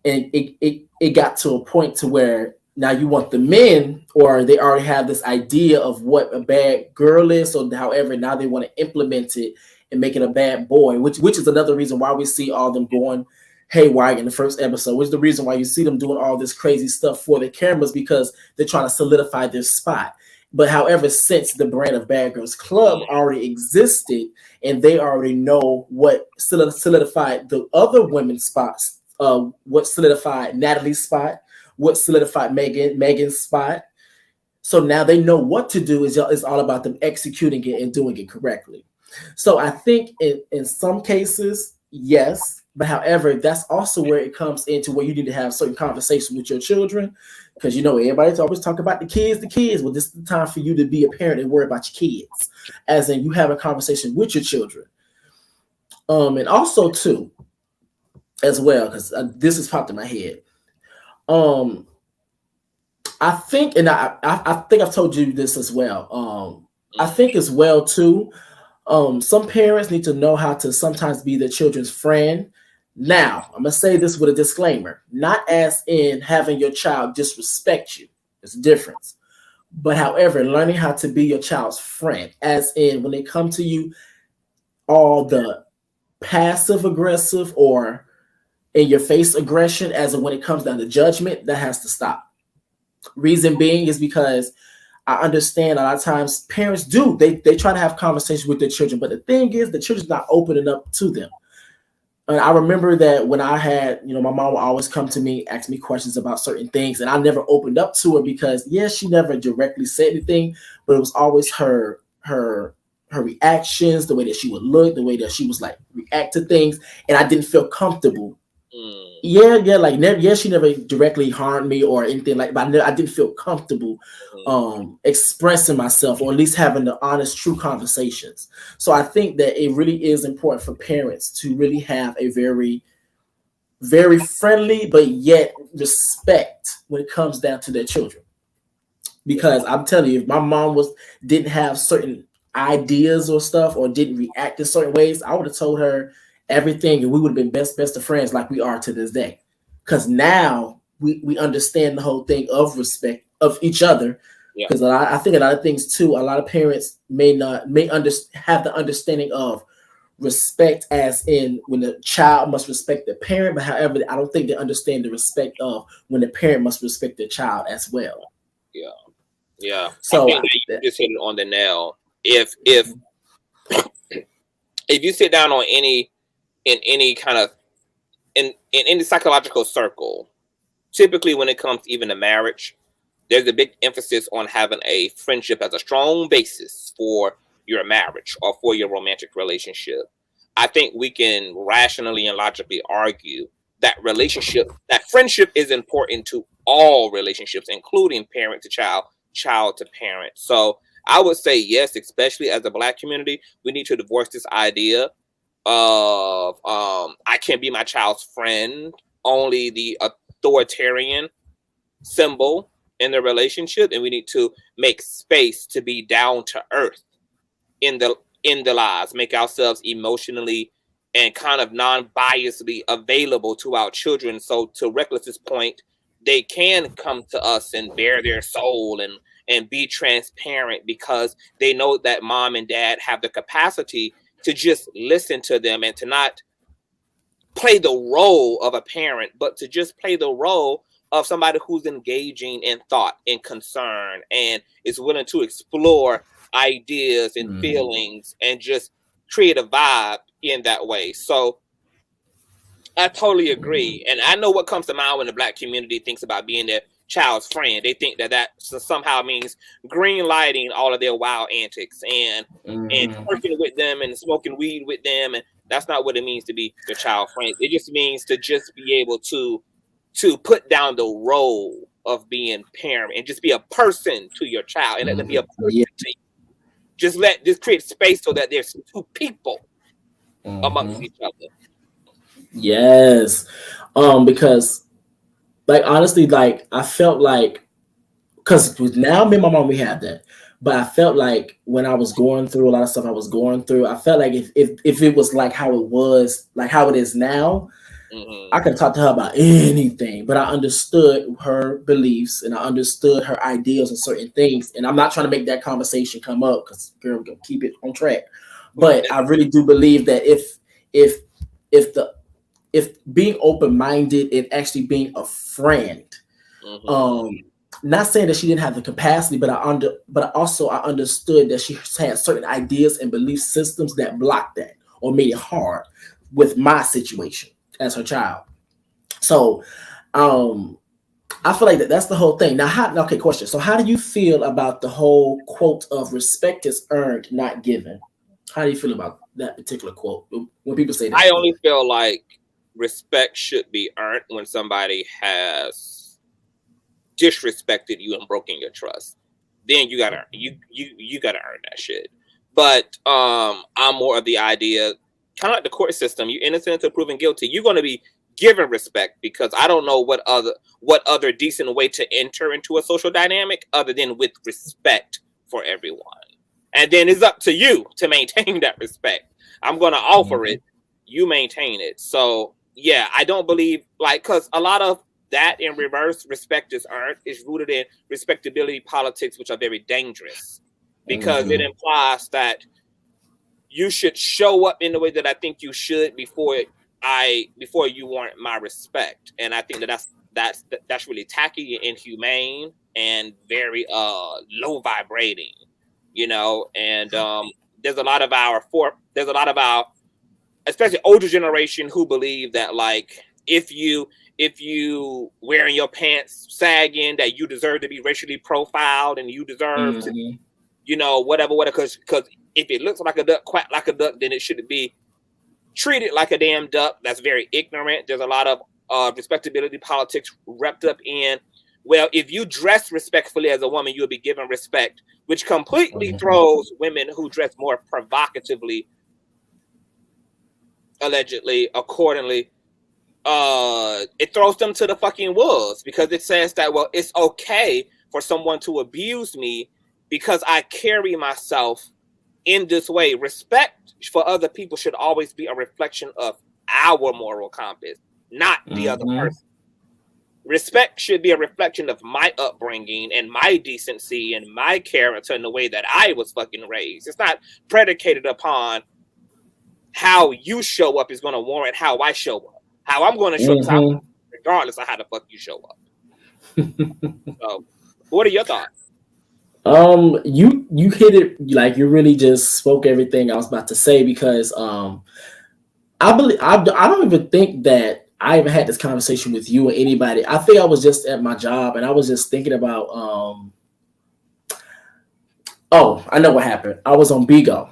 and it got to a point to where now you want the men, or they already have this idea of what a bad girl is, so however now they want to implement it and make it a bad boy, which is another reason why we see all them going haywire in the first episode, which is the reason why you see them doing all this crazy stuff for the cameras, because they're trying to solidify their spot. But however, since the brand of Bad Girls Club already existed and they already know what solidified the other women's spots, what solidified Natalie's spot, what solidified Megan's spot. So now they know what to do. It's all about them executing it and doing it correctly. So I think in some cases, yes. But however, that's also where it comes into where you need to have certain conversations with your children, because everybody's always talking about the kids. Well, this is the time for you to be a parent and worry about your kids, as in you have a conversation with your children. And also too, as well, because this has popped in my head. I think, and I think I've told you this as well. I think as well too. Some parents need to know how to sometimes be their children's friend. Now, I'm going to say this with a disclaimer, not as in having your child disrespect you. There's a difference. But however, learning how to be your child's friend, as in when they come to you, all the passive aggressive or in your face aggression, as in when it comes down to judgment, that has to stop. Reason being is because I understand a lot of times parents do, they try to have conversations with their children, but the thing is the children's not opening up to them. And I remember that when I had, my mom would always come to me, ask me questions about certain things, and I never opened up to her because, she never directly said anything, but it was always her reactions, the way that she would look, the way that she was like react to things, and I didn't feel comfortable Yeah, like never. Yeah, she never directly harmed me or anything like. But I didn't feel comfortable expressing myself, or at least having the honest, true conversations. So I think that it really is important for parents to really have a very, very friendly but yet respect when it comes down to their children. Because I'm telling you, if my mom didn't have certain ideas or stuff, or didn't react in certain ways, I would have told her everything, and we would have been best of friends like we are to this day. Because now we understand the whole thing of respect of each other. Because I think a lot of things too, a lot of parents may have the understanding of respect as in when the child must respect the parent, but however, I don't think they understand the respect of when the parent must respect the child as well. Yeah. So I think that you just hit it on the nail. If you sit down on in any kind of in any psychological circle, typically when it comes even to marriage, there's a big emphasis on having a friendship as a strong basis for your marriage or for your romantic relationship. I think we can rationally and logically argue that friendship is important to all relationships, including parent to child, child to parent. So I would say yes, especially as a Black community, we need to divorce this idea of I can't be my child's friend, only the authoritarian symbol in the relationship, and we need to make space to be down to earth in the lives, make ourselves emotionally and kind of non-biasedly available to our children. So to Reckless's point, they can come to us and bare their soul and be transparent, because they know that mom and dad have the capacity to just listen to them and to not play the role of a parent, but to just play the role of somebody who's engaging in thought and concern and is willing to explore ideas and feelings and just create a vibe in that way. So I totally agree. And I know what comes to mind when the Black community thinks about being their child's friend. They think that somehow means green lighting all of their wild antics and working with them and smoking weed with them. And that's not what it means to be your child friend. It just means to just be able to put down the role of being parent and just be a person to your child and let them be a person to you. Just create space so that there's two people amongst each other. Yes. Because like honestly, like I felt like, because now me and my mom we have that. But I felt like when I was going through a lot of stuff I was going through, I felt like if it was like how it was, like how it is now, I could talk to her about anything, but I understood her beliefs and I understood her ideals and certain things. And I'm not trying to make that conversation come up because girl, we're gonna keep it on track. But I really do believe that if being open-minded and actually being a friend, not saying that she didn't have the capacity, but I understood that she had certain ideas and belief systems that blocked that or made it hard with my situation as her child. So I feel like that's the whole thing. Now, okay, question. So how do you feel about the whole quote of respect is earned, not given? How do you feel about that particular quote when people say that? I only feel like respect should be earned when somebody has disrespected you and broken your trust. Then you gotta earn that shit. But I'm more of the idea, kind of like the court system. You're innocent until proven guilty. You're going to be given respect, because I don't know what other decent way to enter into a social dynamic other than with respect for everyone. And then it's up to you to maintain that respect. I'm going to offer it. You maintain it. So yeah, I don't believe because a lot of that in reverse, respect is earned, is rooted in respectability politics, which are very dangerous, because it implies that you should show up in the way that I think you should before you warrant my respect. And I think that's really tacky and inhumane and very low vibrating, and there's a lot of our especially older generation who believe that if you wearing your pants sagging, that you deserve to be racially profiled and you deserve to, whatever, because if it looks like a duck, quack like a duck, then it should be treated like a damn duck. That's very ignorant. There's a lot of respectability politics wrapped up in, well, if you dress respectfully as a woman, you'll be given respect, which completely throws women who dress more provocatively, allegedly, accordingly, it throws them to the fucking wolves, because it says that, well, it's okay for someone to abuse me because I carry myself in this way. Respect for other people should always be a reflection of our moral compass, not the other person. Respect should be a reflection of my upbringing and my decency and my character and the way that I was fucking raised. It's not predicated upon how you show up is going to warrant how I show up. How I'm going to show up, regardless of how the fuck you show up. So, what are your thoughts? You hit it, like you really just spoke everything I was about to say, because I don't even think that I even had this conversation with you or anybody. I think I was just at my job and I was just thinking about I know what happened. I was on Bigo.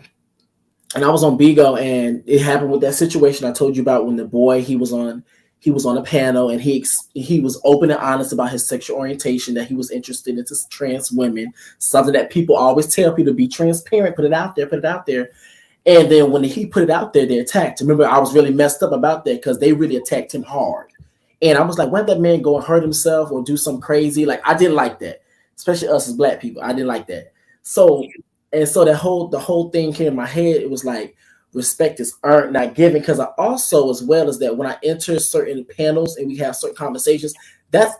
And it happened with that situation I told you about when the boy he was on a panel, and he was open and honest about his sexual orientation, that he was interested in trans women, something that people always tell people to be transparent, put it out there. And then when he put it out there, they attacked. Remember, I was really messed up about that because they really attacked him hard. And I was like, why did that man go and hurt himself or do something crazy? Like, I didn't like that, especially us as Black people. I didn't like that. So the whole thing came in my head. It was like, respect is earned, not given. Because I also, as well as that, when I enter certain panels and we have certain conversations, that's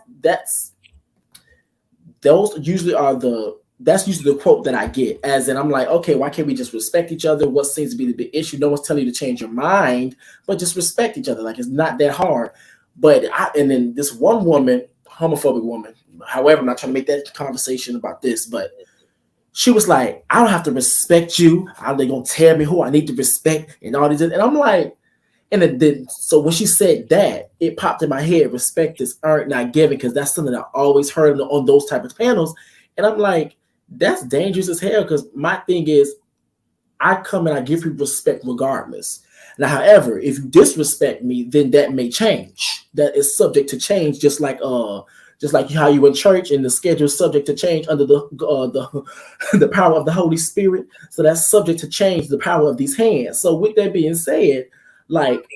usually the quote that I get. As in, I'm like, okay, why can't we just respect each other? What seems to be the big issue? No one's telling you to change your mind, but just respect each other. Like, it's not that hard. But and then this one woman, homophobic woman, however, I'm not trying to make that conversation about this, but she was like, I don't have to respect you. Are they gonna tell me who I need to respect and all these? And I'm like, so when she said that, it popped in my head. Respect is earned, not given, because that's something I always heard on those type of panels. And I'm like, that's dangerous as hell. Because my thing is, I come and I give people respect regardless. Now, however, if you disrespect me, then that may change. That is subject to change, just like how you in church and the schedule is subject to change under the power of the Holy Spirit. So that's subject to change, the power of these hands. So with that being said, like,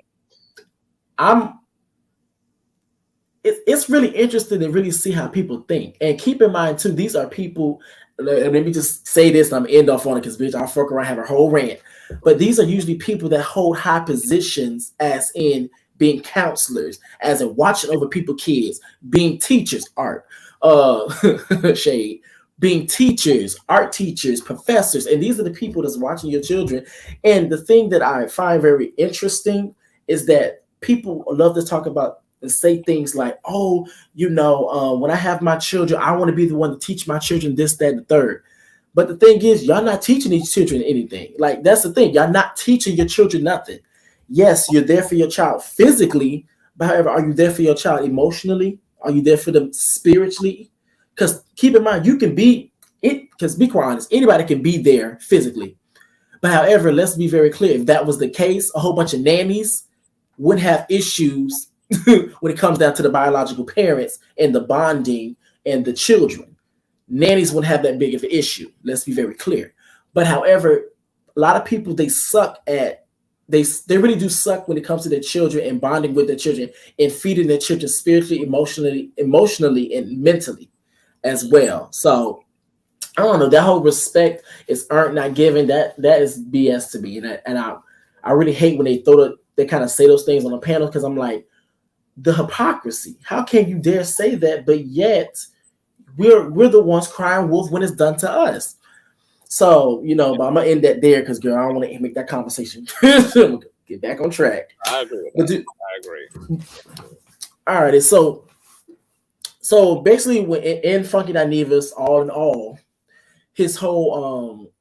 it's really interesting to really see how people think. And keep in mind too, these are people, let me just say this, and I'm end off on it because bitch, I'll fuck around, have a whole rant. But these are usually people that hold high positions, as in being counselors, as in watching over people's kids, being teachers, shade, being teachers, art teachers, professors. And these are the people that's watching your children. And the thing that I find very interesting is that people love to talk about and say things like, oh, when I have my children, I want to be the one to teach my children this, that, and the third. But the thing is, y'all not teaching these children anything. Like, that's the thing. Y'all not teaching your children nothing. Yes, you're there for your child physically, but however, are you there for your child emotionally? Are you there for them spiritually? Because keep in mind, you can be it, because be quite honest, anybody can be there physically. But however, let's be very clear. If that was the case, a whole bunch of nannies wouldn't have issues when it comes down to the biological parents and the bonding and the children. Nannies wouldn't have that big of an issue. Let's be very clear. But however, a lot of people, they really do suck when it comes to their children and bonding with their children and feeding their children spiritually, emotionally, and mentally as well. So I don't know. That whole respect is earned, not given. That is BS to me, and I really hate when they kind of say those things on the panel, because I'm like, the hypocrisy. How can you dare say that? But yet we're the ones crying wolf when it's done to us. So, but I'm gonna end that there because, girl, I don't want to make that conversation. Get back on track. I agree with that. I agree. All right, so basically, in Funky Dineva's all in all, his whole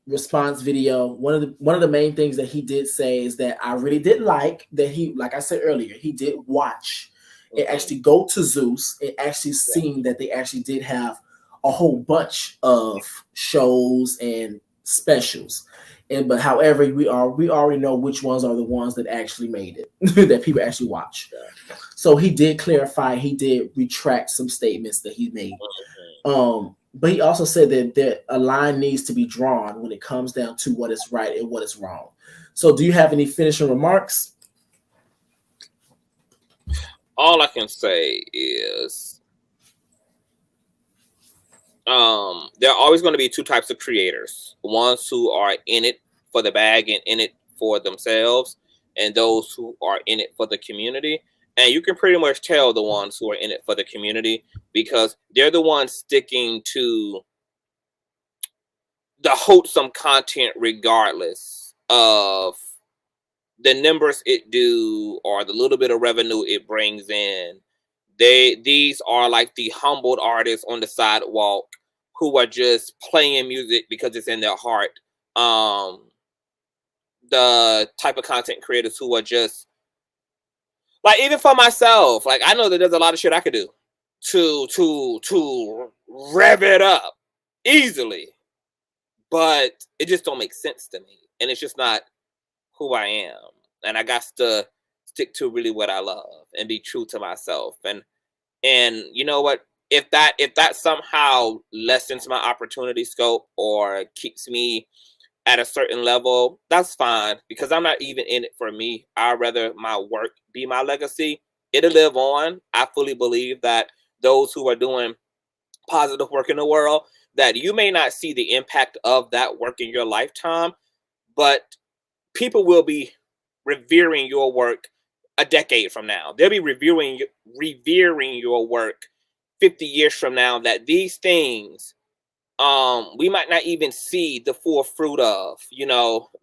response video, one of the main things that he did say is that I really did like that he, like I said earlier, he did watch and actually go to Zeus and actually seeing that they actually did have a whole bunch of shows and specials. But however, we already know which ones are the ones that actually made it, that people actually watch. So he did clarify, he did retract some statements that he made. But he also said that a line needs to be drawn when it comes down to what is right and what is wrong. So do you have any finishing remarks? All I can say is there are always going to be two types of creators. Ones who are in it for the bag and in it for themselves, and those who are in it for the community. And you can pretty much tell the ones who are in it for the community because they're the ones sticking to the wholesome content regardless of the numbers it do or the little bit of revenue it brings in. These are like the humbled artists on the sidewalk who are just playing music because it's in their heart. The type of content creators who are just like, even for myself, like I know that there's a lot of shit I could do to rev it up easily, but it just don't make sense to me, and it's just not who I am. And I got to stick to really what I love and be true to myself. And you know what? If that somehow lessens my opportunity scope or keeps me at a certain level, that's fine, because I'm not even in it for me. I'd rather my work be my legacy. It'll live on. I fully believe that those who are doing positive work in the world, that you may not see the impact of that work in your lifetime, but people will be revering your work a decade from now. They'll be revering your work 50 years from now, that these things we might not even see the full fruit of,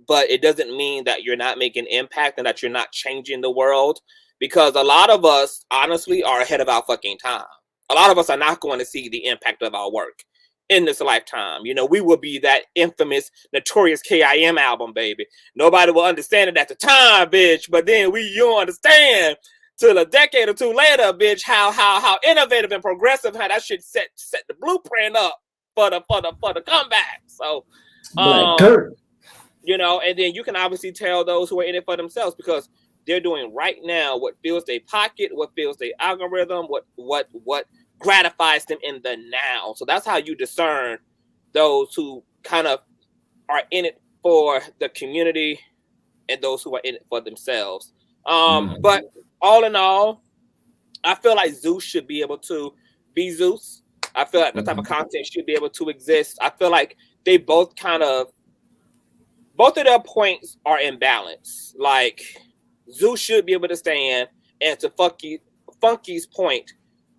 but it doesn't mean that you're not making impact and that you're not changing the world, because a lot of us honestly are ahead of our fucking time. A lot of us are not going to see the impact of our work in this lifetime. We will be that infamous Notorious K.I.M. album, baby. Nobody will understand it at the time, bitch, but then you'll understand till a decade or two later, bitch, how innovative and progressive, how that shit set the blueprint up for the comeback. So, and then you can obviously tell those who are in it for themselves, because they're doing right now what fills their pocket, what fills their algorithm, what gratifies them in the now. So that's how you discern those who kind of are in it for the community and those who are in it for themselves. But all in all, I feel like Zeus should be able to be Zeus. I feel like the type of content should be able to exist. I feel like they both of their points are in balance. Like, Zeus should be able to stand, and to Funky's point,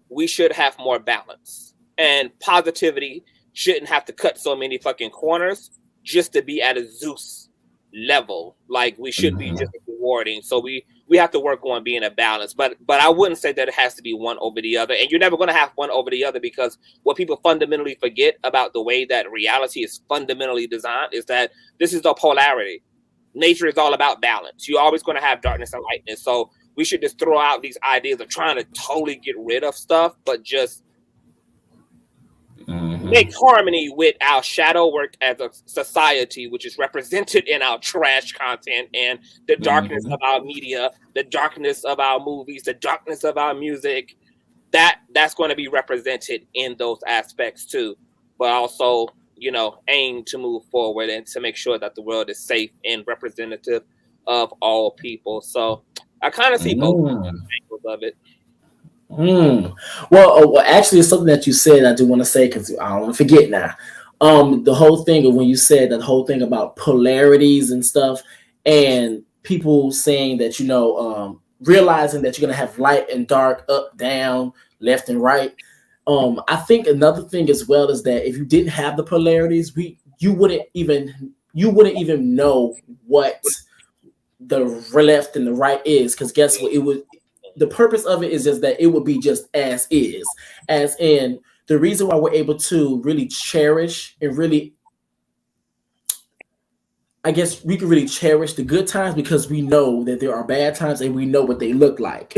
we should have more balance. And positivity shouldn't have to cut so many fucking corners just to be at a Zeus level. Like, we should be just rewarding. So we have to work on being a balance. But I wouldn't say that it has to be one over the other. And you're never going to have one over the other, because what people fundamentally forget about the way that reality is fundamentally designed is that this is the polarity. Nature is all about balance. You're always going to have darkness and lightness. So we should just throw out these ideas of trying to totally get rid of stuff, but just make harmony with our shadow work as a society, which is represented in our trash content and the darkness of our media, the darkness of our movies, the darkness of our music. That's going to be represented in those aspects too, but also, aim to move forward and to make sure that the world is safe and representative of all people. So I kind of see both angles of it. Well, actually, it's something that you said I do want to say, because I don't want to forget now. The whole thing of when you said that whole thing about polarities and stuff, and people saying that, realizing that you're gonna have light and dark, up, down, left and right. I think another thing as well is that if you didn't have the polarities, you wouldn't even know what the left and the right is, because guess what? The purpose of it is just that it would be just as is, as in the reason why we're able to really cherish and really, I guess we can really cherish the good times, because we know that there are bad times and we know what they look like.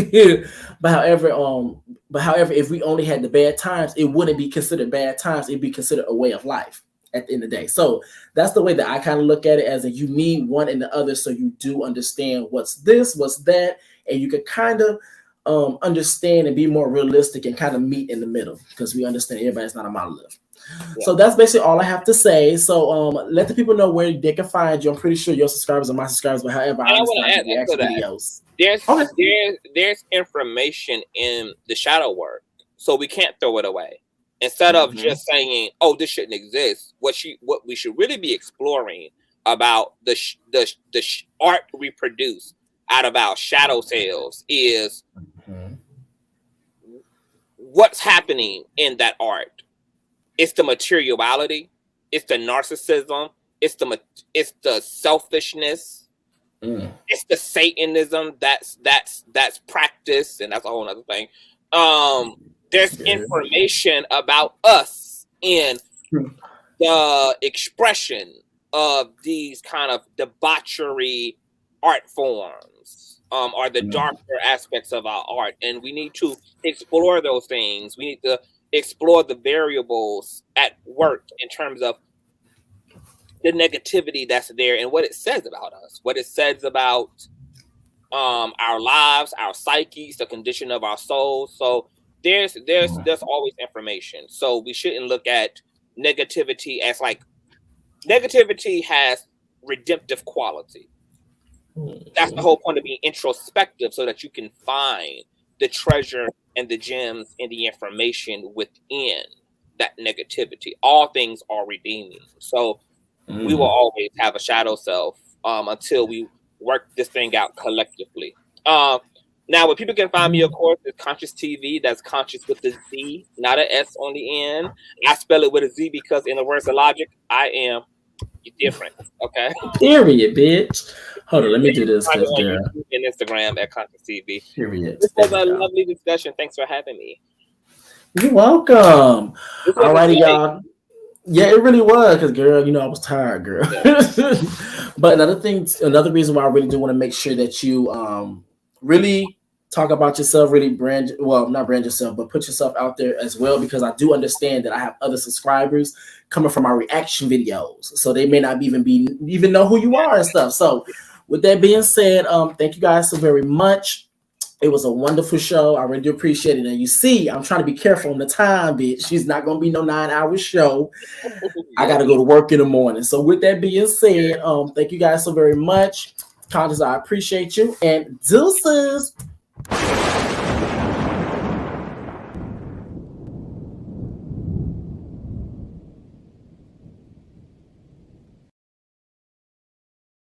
But however, if we only had the bad times, it wouldn't be considered bad times. It'd be considered a way of life. at the end of the day. So that's the way that I kind of look at it, as you need one and the other, so you do understand what's this, what's that, and you can kind of understand and be more realistic and kind of meet in the middle, because we understand everybody's not a monolith. Yeah. So that's basically all I have to say. So let the people know where they can find you. I'm pretty sure your subscribers are my subscribers, but however, I want to add reaction videos. There's information in the shadow work, so we can't throw it away. Instead of just saying, "Oh, this shouldn't exist," what we should really be exploring about the art we produce out of our shadow selves is what's happening in that art. It's the materiality, it's the narcissism, it's the selfishness, it's the Satanism that's practiced, and that's a whole other thing. There's information about us in the expression of these kind of debauchery art forms, or the darker aspects of our art, and we need to explore those things. We need to explore the variables at work in terms of the negativity that's there and what it says about us, what it says about our lives, our psyches, the condition of our souls. So there's always information. So we shouldn't look at negativity as like negativity has redemptive quality. That's the whole point of being introspective, so that you can find the treasure and the gems and the information within that negativity. All things are redeeming. So we will always have a shadow self until we work this thing out collectively. Now, where people can find me, of course, is Conscious TV. That's conscious with a Z, not an S on the end. I spell it with a Z because, in the words of Logicc, I am different. Okay. Period, bitch. Hold on, let me do this. On YouTube and Instagram at Conscious TV. Period. This was a lovely discussion. Thanks for having me. You're welcome. Alrighty, y'all. Yeah, it really was, because girl, I was tired, girl. Yeah. But another reason why I really do want to make sure that you really talk about yourself, really not brand yourself, but put yourself out there as well, because I do understand that I have other subscribers coming from my reaction videos, so they may not even know who you are and stuff. So with that being said, thank you guys so very much. It was a wonderful show. I really do appreciate it. And you see, I'm trying to be careful on the time, bitch. She's not going to be no 9-hour show. I got to go to work in the morning. So with that being said, thank you guys so very much. Conscious, I appreciate you. And deuces.